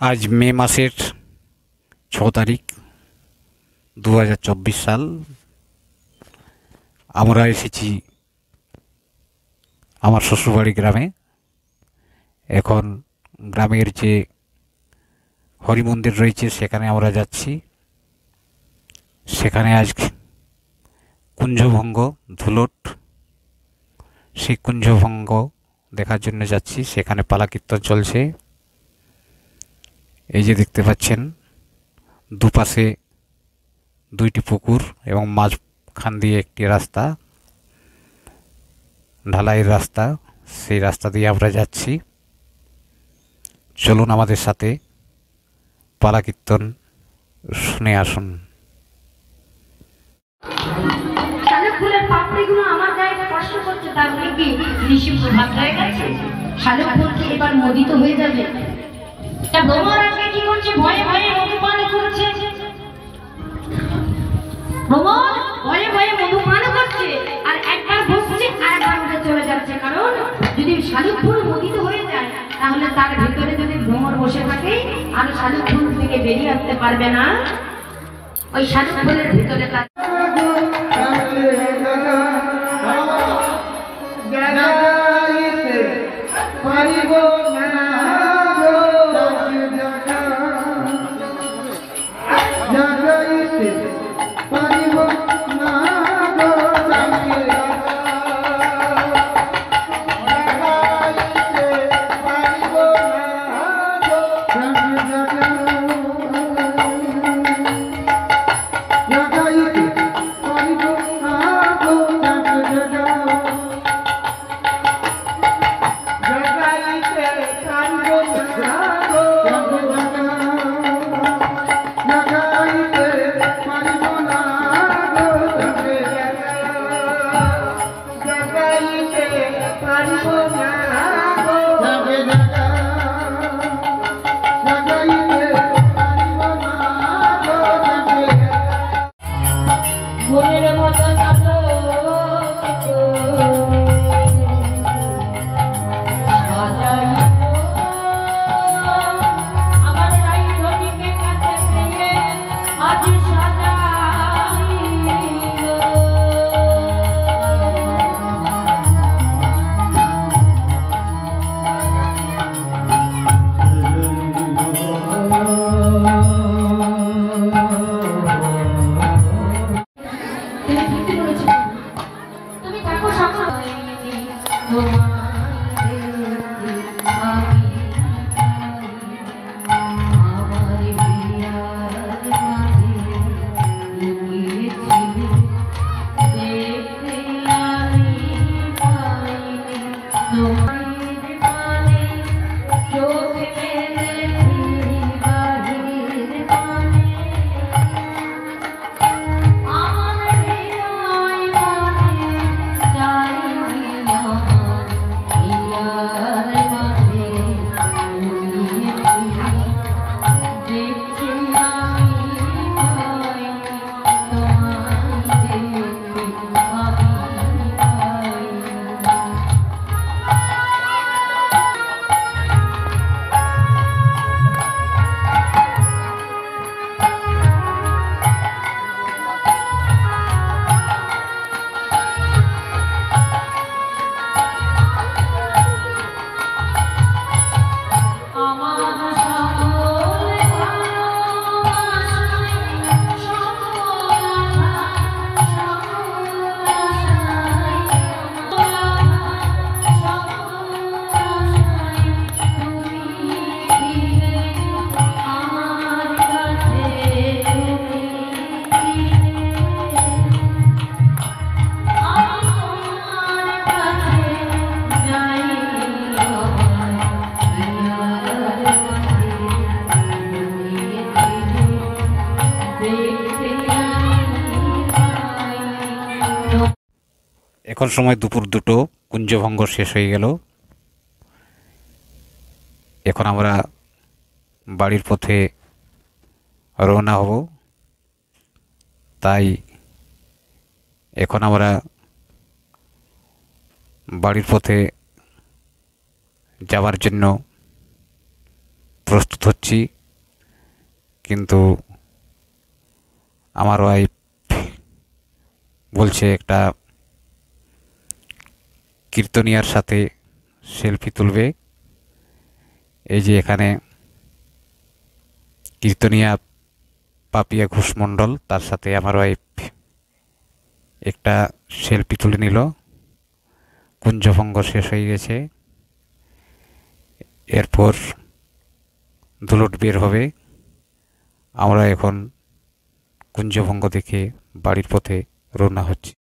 আজ মে মাসের 6 তারিখ 2024 সাল। আমরা এসেছি আমার শ্বশুরবাড়ি গ্রামে। এখন গ্রামের যে হরি মন্দির রয়েছে সেখানে আমরা যাচ্ছি। সেখানে আজ কুঞ্জভঙ্গ ধুলট, সেই কুঞ্জভঙ্গ দেখার জন্য যাচ্ছি। সেখানে পালা কীর্তন চলছে। এই যে দেখতে পাচ্ছেন দুপাশে দুইটি পুকুর এবং মাঝখান দিয়ে একটি রাস্তা, ঢালাইয়ের রাস্তা। সেই রাস্তা দিয়ে আমরা যাচ্ছি। চলুন আমাদের সাথে পালা কীর্তন শুনে আসুন। ফুলের পাপড়িগুলো আমার গায়ে স্পর্শ করছে, তার মানে কি ঋষি প্রভাব হয়ে গেছে। শালুক ফুল কি এবার মোদিত হয়ে যাবে? তা ভ্রমর আজকে কি করছে? ভয়ে ভয়ে মধুপান করছে। ভ্রমর ভয়ে ভয়ে মধুপান করছে, আর একবার বসছে আর একবার উঠে চলে যাচ্ছে। কারণ যদি শালুক ফুল মোদিত হয়ে যায় তাহলে তার ভিতরে যদি ভ্রমর বসে থাকে আর শালুক ফুল থেকে বেরিয়ে আসতে পারবে না। ওই শালুক ফুলের ভিতরে তার এখন সময় দুপুর 2টো। কুঞ্জভঙ্গ শেষ হয়ে গেল। এখন আমরা বাড়ির পথে রওনা হব। তাই এখন আমরা বাড়ির পথে যাওয়ার জন্য প্রস্তুত হচ্ছি, কিন্তু আমার ওয়াইফ বলছে একটা কীর্তনিয়ার সাথে সেলফি তুলবে। এই যে এখানে কীর্তনিয়া পাপিয়া ঘোষ মণ্ডল, তার সাথে আমার ওয়াইফ একটা সেলফি তুলে নিল। কুঞ্জভঙ্গ শেষ হয়ে গেছে, এরপর ধুলট বের হবে। আমরা এখন কুঞ্জভঙ্গ দেখে বাড়ির পথে রওনা হচ্ছি।